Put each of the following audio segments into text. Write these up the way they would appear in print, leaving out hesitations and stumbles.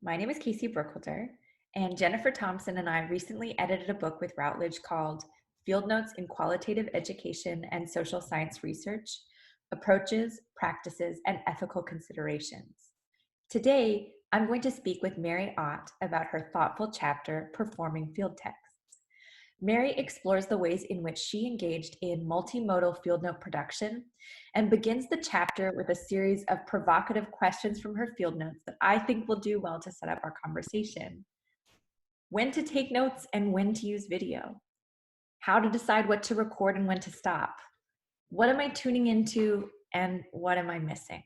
My name is Casey Burkholder, and Jennifer Thompson and I recently edited a book with Routledge called Fieldnotes in Qualitative Education and Social Science Research: Approaches, Practices, and Ethical Considerations. Today, I'm going to speak with Mary Ott about her thoughtful chapter, Performing Field Texts. Mary explores the ways in which she engaged in multimodal field note production and begins the chapter with a series of provocative questions from her field notes that I think will do well to set up our conversation. When to take notes and when to use video. How to decide what to record and when to stop. What am I tuning into and what am I missing?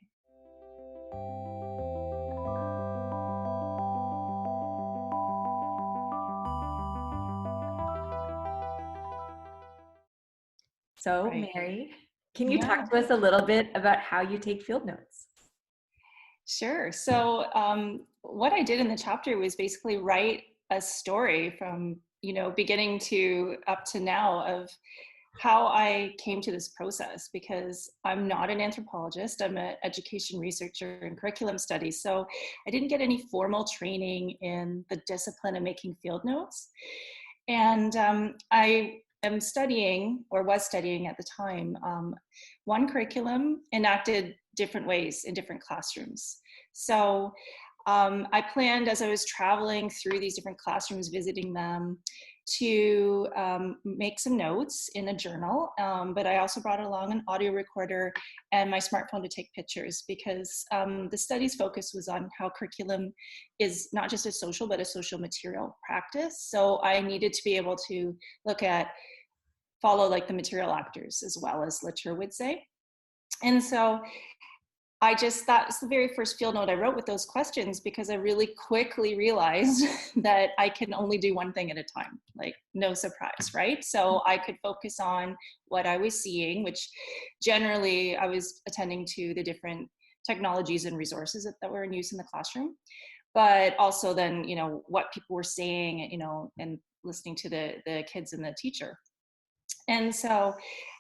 So, Right. Mary, can you Yeah, talk to us a little bit about how you take field notes? sure. So what I did in the chapter was basically write a story from, beginning to up to now of how I came to this process, because I'm not an anthropologist. I'm an education researcher in curriculum studies. So I didn't get any formal training in the discipline of making field notes. And I am studying, or was studying at the time, one curriculum enacted different ways in different classrooms. So I planned, as I was traveling through these different classrooms, visiting them, to make some notes in a journal, but I also brought along an audio recorder and my smartphone to take pictures, because the study's focus was on how curriculum is not just a social, but a social material practice. So I needed to be able to follow like the material actors, as well as Latour would say. And so that was the very first field note I wrote with those questions, because I really quickly realized that I can only do one thing at a time, like no surprise, right? So I could focus on what I was seeing, which generally I was attending to the different technologies and resources that were in use in the classroom, but also then, what people were saying, and listening to the kids and the teacher. And so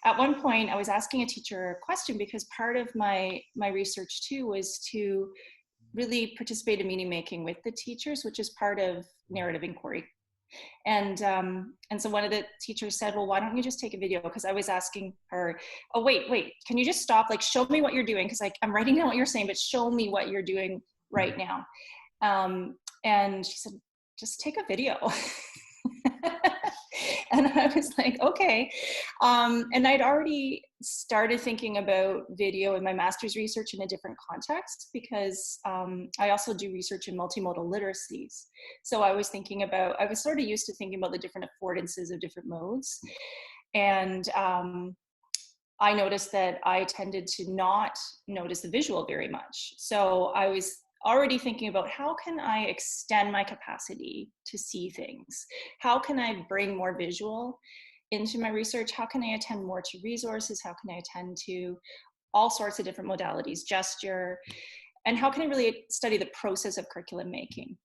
at one point I was asking a teacher a question, because part of my research too was to really participate in meaning making with the teachers, which is part of narrative inquiry. And so one of the teachers said, well, why don't you just take a video? Because I was asking her, oh, wait, can you just stop? Like, show me what you're doing. Because I'm writing down what you're saying, but show me what you're doing right now. And she said, just take a video. And I was like, okay. And I'd already started thinking about video in my master's research in a different context, because I also do research in multimodal literacies. So I was sort of used to thinking about the different affordances of different modes. And I noticed that I tended to not notice the visual very much. So I was already thinking about, how can I extend my capacity to see things? How can I bring more visual into my research? How can I attend more to resources? How can I attend to all sorts of different modalities, gesture? And how can I really study the process of curriculum making?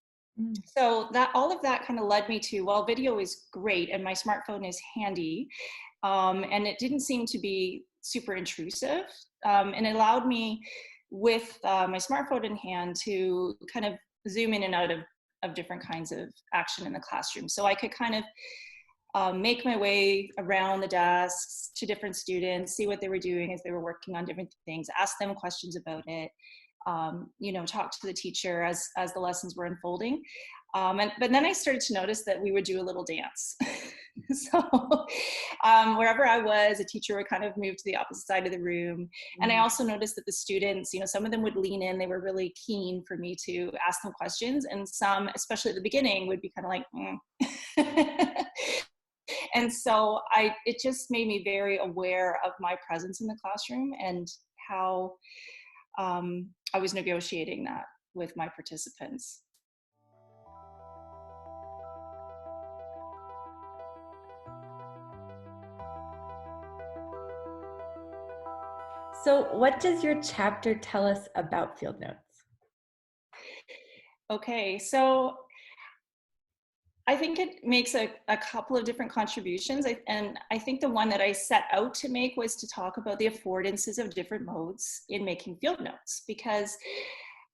So all of that kind of led me to, well, video is great and my smartphone is handy. And it didn't seem to be super intrusive. And it allowed me, with my smartphone in hand, to kind of zoom in and out of different kinds of action in the classroom. So I could kind of make my way around the desks to different students, see what they were doing as they were working on different things, ask them questions about it, talk to the teacher as the lessons were unfolding. But then I started to notice that we would do a little dance. So wherever I was, a teacher would kind of move to the opposite side of the room. And I also noticed that the students, some of them would lean in. They were really keen for me to ask them questions. And some, especially at the beginning, would be kind of like, And so it just made me very aware of my presence in the classroom and how I was negotiating that with my participants. So, what does your chapter tell us about field notes? Okay, so I think it makes a couple of different contributions. And I think the one that I set out to make was to talk about the affordances of different modes in making field notes, because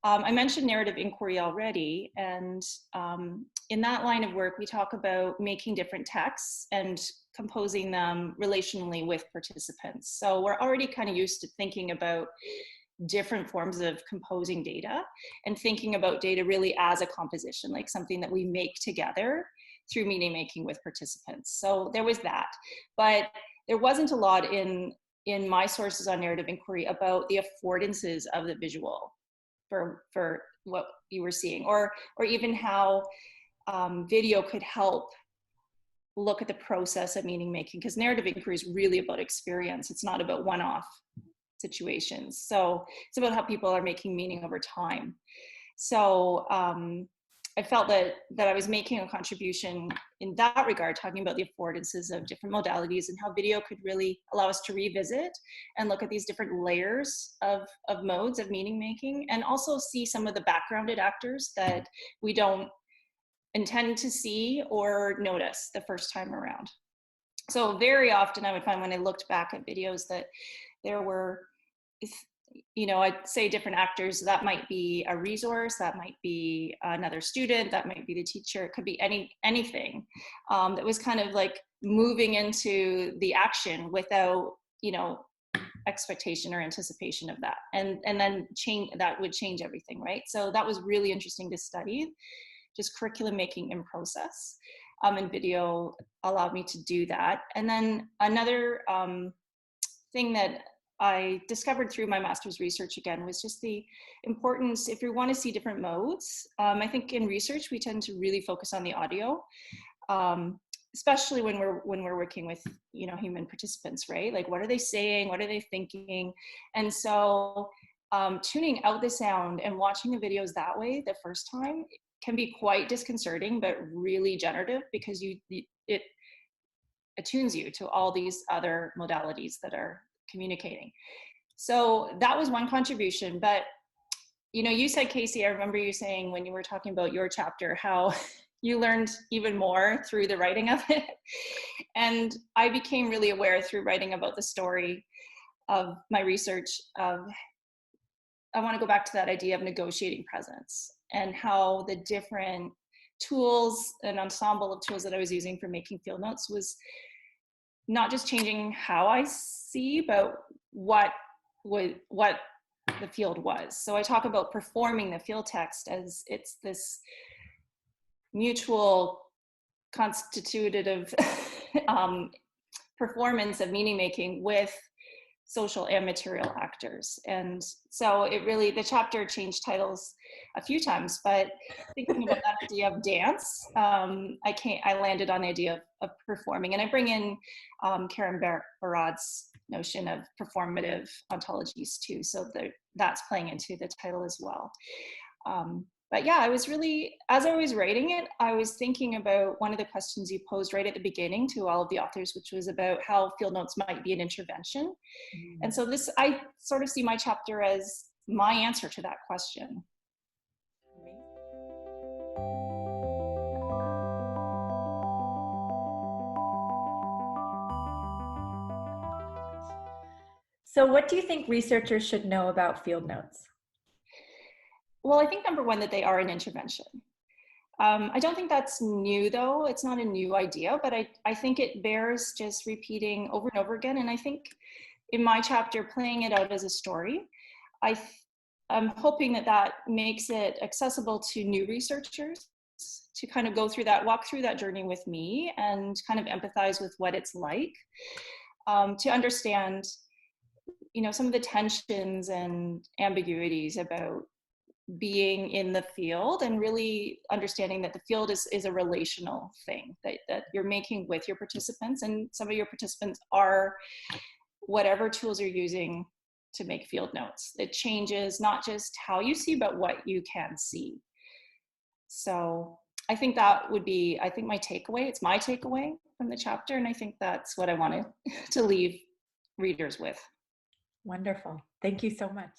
I mentioned narrative inquiry already, and in that line of work, we talk about making different texts and composing them relationally with participants. So we're already kind of used to thinking about different forms of composing data and thinking about data really as a composition, like something that we make together through meaning making with participants. So there was that, but there wasn't a lot in my sources on narrative inquiry about the affordances of the visual for what you were seeing, or even how video could help look at the process of meaning making, because narrative inquiry is really about experience. It's not about one-off situations. So it's about how people are making meaning over time. So I felt that I was making a contribution in that regard, talking about the affordances of different modalities and how video could really allow us to revisit and look at these different layers of modes of meaning making, and also see some of the backgrounded actors that we don't intend to see or notice the first time around. So very often I would find when I looked back at videos that there were, I'd say different actors. That might be a resource, that might be another student, that might be the teacher. It could be anything that was kind of like moving into the action without, expectation or anticipation of that. And then that would change everything, right? So that was really interesting to study, just curriculum making in process. And video allowed me to do that. And then another thing that I discovered through my master's research again was just the importance, if you want to see different modes. I think in research we tend to really focus on the audio, especially when we're working with human participants, right? Like, what are they saying? What are they thinking? And so tuning out the sound and watching the videos that way the first time can be quite disconcerting, but really generative, because it attunes you to all these other modalities that are communicating. So that was one contribution. But you said, Casey, I remember you saying when you were talking about your chapter how you learned even more through the writing of it. And I became really aware through writing about the story of my research of, I want to go back to that idea of negotiating presence, and how the different tools, an ensemble of tools that I was using for making field notes, was not just changing how I see, but what the field was. So I talk about performing the field text as it's this mutual constitutive performance of meaning making with social and material actors. And so the chapter changed titles a few times, but thinking about that idea of dance, I landed on the idea of performing. And I bring in Karen Barad's notion of performative ontologies too. So that's playing into the title as well. But yeah, I was really, as I was writing it, I was thinking about one of the questions you posed right at the beginning to all of the authors, which was about how field notes might be an intervention. And so I sort of see my chapter as my answer to that question. So what do you think researchers should know about field notes? Well, I think number one, that they are an intervention. I don't think that's new, though. It's not a new idea, but I think it bears just repeating over and over again. And I think in my chapter, playing it out as a story, I'm hoping that makes it accessible to new researchers to kind of walk through that journey with me and kind of empathize with what it's like, to understand, some of the tensions and ambiguities about being in the field, and really understanding that the field is a relational thing that you're making with your participants, and some of your participants are whatever tools you're using to make field notes. It changes not just how you see, but what you can see. So I think that would be, my takeaway. It's my takeaway from the chapter, and I think that's what I wanted to leave readers with. Wonderful. Thank you so much.